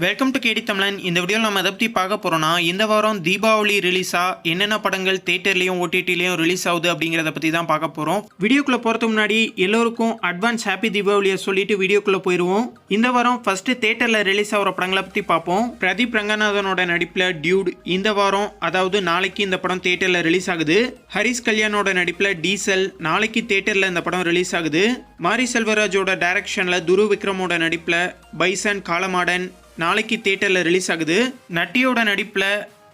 Welcome to கேடி தமிழன். இந்த வீடியோவில் நம்ம எதை பற்றி பார்க்க போகிறோம்னா, இந்த வாரம் தீபாவளி ரிலீஸாக என்னென்ன படங்கள் தேட்டர்லேயும் ஓடிடிலையும் ரிலீஸ் ஆகுது அப்படிங்கிறத பற்றி தான் பார்க்க போகிறோம். வீடியோக்குள்ளே போகிறதுக்கு முன்னாடி எல்லோருக்கும் அட்வான்ஸ் ஹாப்பி தீபாவளியை சொல்லிட்டு வீடியோக்குள்ளே போயிடுவோம். இந்த வாரம் ஃபஸ்ட்டு தேட்டரில் ரிலீஸ் ஆகிற படங்களை பற்றி பார்ப்போம். பிரதீப் ரங்கநாதனோட நடிப்பில் டியூட் இந்த வாரம், அதாவது நாளைக்கு இந்த படம் தேட்டரில் ரிலீஸ் ஆகுது. ஹரிஸ் கல்யாணோட நடிப்பில் டீசல் நாளைக்கு தேட்டரில் இந்த படம் ரிலீஸ் ஆகுது. மாரி செல்வராஜோட டைரக்ஷனில் துரு விக்ரமோட நடிப்பில் பைசன் காலமாடன் நாளைக்கு தேட்டரில் ரிலீஸ் ஆகுது. நட்டியோட நடிப்பில்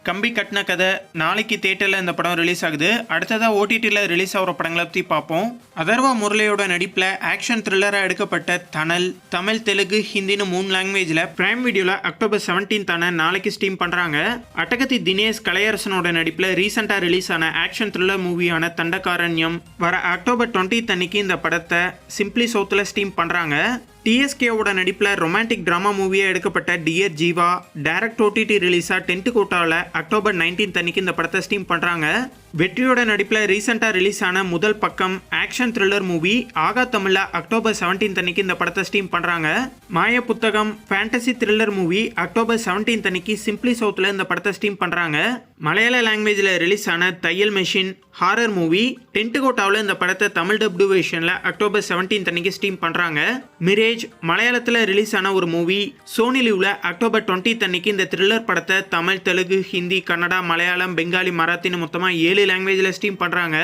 கம்பி கட்டின கதை நாளைக்கு தேட்டரில் இந்த படம் ரிலீஸ் ஆகுது. அடுத்ததாக ஓடிடியில் ரிலீஸ் ஆகிற படங்களை பற்றி பார்ப்போம். அதர்வா முரளியோட நடிப்பில் ஆக்ஷன் த்ரில்லராக எடுக்கப்பட்ட தனல் தமிழ், தெலுங்கு, ஹிந்தின்னு 3 லாங்குவேஜில் பிரைம் வீடியோவில் அக்டோபர் 17 நாளைக்கு ஸ்ட்ரீம் பண்ணுறாங்க. அட்டகத்தி தினேஷ் கலையரசனோட நடிப்பில் ரீசெண்டாக ரிலீஸ் ஆன ஆக்ஷன் த்ரில்லர் மூவியான தண்டகாரண்யம் வர அக்டோபர் 20 அன்னைக்கு இந்த படத்தை சிம்பிளி சவுத்தில் ஸ்ட்ரீம் பண்ணுறாங்க. டிஎஸ்கேவோட நடிப்பில் ரொமான்டிக் ட்ராமா மூவியாக எடுக்கப்பட்ட டியர் ஜீவா டைரக்ட் ஓடிடி ரிலீஸாக டென்ட் கோட்டாவில் அக்டோபர் 19 அன்னைக்கு இந்த படத்தை ஸ்ட்ரீம் பண்ணுறாங்க. வெற்றியோட நடிப்பில் ரீசெண்டாக ரிலீஸ் ஆன முதல் பக்கம் ஆக்ஷன் த்ரில்லர் மூவி ஆகா தமிழில் அக்டோபர் 17 அன்னைக்கு இந்த படத்தை ஸ்ட்ரீம் பண்ணுறாங்க. மாய புத்தகம் ஃபேண்டசி த்ரில்லர் மூவி அக்டோபர் 17 அன்னைக்கு சிம்பிளி சவுத்தில் இந்த படத்தை ஸ்ட்ரீம் பண்ணுறாங்க. மலையாள லாங்குவேஜில் ரிலீஸ் ஆன தையல் மெஷின் ஹாரர் மூவி டென்ட் கோட்டாவில் இந்த படத்தை தமிழ் டப்டு வெர்ஷனில் அக்டோபர் 17 அன்னைக்கு ஸ்ட்ரீம் பண்ணுறாங்க. மிரேஜ் மலையாளத்தில் ரிலீஸ் ஆன ஒரு மூவி சோனி லிவ்ல அக்டோபர் 20 அன்னைக்கு இந்த த்ரில்லர் படத்தை தமிழ், தெலுங்கு, ஹிந்தி, கன்னடா, மலையாளம், பெங்காலி, மராத்தின்னு மொத்தமாக 7 லாங்குவேஜில் ஸ்ட்ரீம் பண்ணுறாங்க.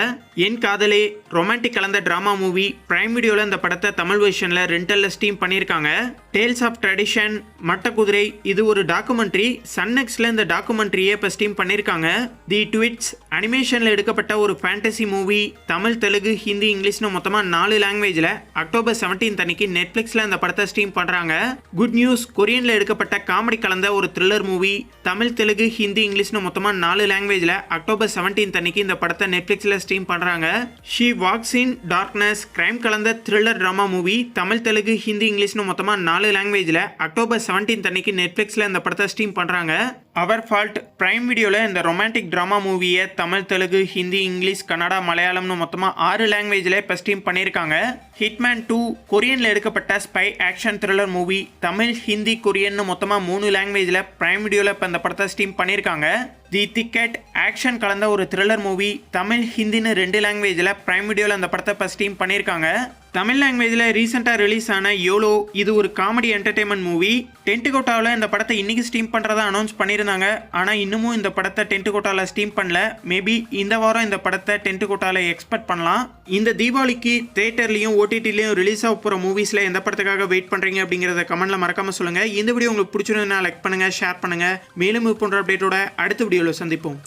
என் காதலே ரொமான்டிக் கலந்த ட்ராமா மூவி பிரைம் வீடியோவில் இந்த படத்தை தமிழ் வெர்ஷனில் ரெண்டலில் ஸ்ட்ரீம் பண்ணியிருக்காங்க. டேல்ஸ் ஆஃப் ட்ரெடிஷன் மட்டக்குதிரை இது ஒரு டாக்குமெண்ட்ரி. சன்னெக்ஸில் இந்த டாக்குமெண்ட்ரியை இப்போ ஸ்ட்ரீம் பண்ணியிருக்காங்க. தி ட்விட்ஸ் அனிமேஷனில் எடுக்கப்பட்ட ஒரு ஃபேண்டசி மூவி தமிழ், தெலுங்கு, ஹிந்தி, இங்கிலீஷ்னு மொத்தமாக 4 லாங்குவேஜில் அக்டோபர் 17 அன்னைக்கு நெட்ஃப்ளிக்ஸில் இந்த படத்தை ஸ்ட்ரீம் பண்ணுறாங்க. குட் நியூஸ் கொரியனில் எடுக்கப்பட்ட காமெடி கலந்த ஒரு த்ரில்லர் மூவி தமிழ், தெலுங்கு, ஹிந்தி, இங்கிலீஷ்னு மொத்தமாக 4 லாங்குவேஜில் அக்டோபர் 17 அன்னைக்கு இந்த படத்தை நெட்ஃப்ளிக்ஸில் ஸ்ட்ரீம் பண்ணுறாங்க. She walks in darkness crime கலந்த thriller drama movie Tamil, Telugu, Hindi, இங்கிலீஷ்னு மொத்தமாக 4 லாங்குவேஜில் அக்டோபர் 17 அன்னைக்கு நெட்ஃப்ளிக்ஸில் இந்த படத்தை ஸ்ட்ரீம் பண்ணுறாங்க. அவர் ஃபால்ட் பிரைம் வீடியோவில் இந்த ரொமான்டிக் ட்ராமா மூவியை தமிழ், தெலுங்கு, ஹிந்தி, இங்கிலீஷ், கன்னடா, மலையாளம்னு மொத்தமாக 6 லாங்குவேஜில் இப்போ ஸ்ட்ரீம் பண்ணியிருக்காங்க. ஹிட்மேன் 2 கொரியனில் எடுக்கப்பட்ட spy action thriller movie Tamil, Hindi, கொரியன்னு மொத்தமாக 3 லாங்குவேஜில் பிரைம் வீடியோவில் இப்போ இந்த படத்தை ஸ்ட்ரீம் பண்ணியிருக்காங்க. தி திக்கெட் ஆக்ஷன் கலந்த ஒரு த்ரில்லர் மூவி தமிழ், ஹிந்தின்னு 2 லாங்குவேஜில் பிரைம் வீடியோவில் அந்த படத்தை இப்போ ஸ்ட்ரீம் பண்ணியிருக்காங்க. தமிழ் லாங்குவேஜில் ரீசெண்டாக ரிலீஸ் ஆன யோலோ இது ஒரு காமெடி என்டர்டைன்மெண்ட் மூவி டென்ட் கோட்டாவில் இந்த படத்தை இன்னைக்கு ஸ்ட்ரீம் பண்ணுறதா அனௌன்ஸ் பண்ணியிருந்தாங்க. ஆனால் இன்னமும் இந்த படத்தை டென்ட் கோட்டாவில் ஸ்ட்ரீம் பண்ணல. மேபி இந்த வாரம் இந்த படத்தை டென்ட் கோட்டாவில் எக்ஸ்பெக்ட் பண்ணலாம். இந்த தீபாவளிக்கு தேட்டர்லையும் ஓடிடிலையும் ரிலீஸ் ஆக போகிற மூவிஸில் எந்த படத்துக்காக வெயிட் பண்ணுறீங்க அப்படிங்கிறத கமெண்ட்டில் மறக்காமல் சொல்லுங்கள். இந்த வீடியோ உங்களுக்கு பிடிச்சிருந்தா லைக் பண்ணுங்கள், ஷேர் பண்ணுங்கள். மேலும் இது போன்ற அப்டேட்டோட அடுத்த வீடியோவில் சந்திப்போம்.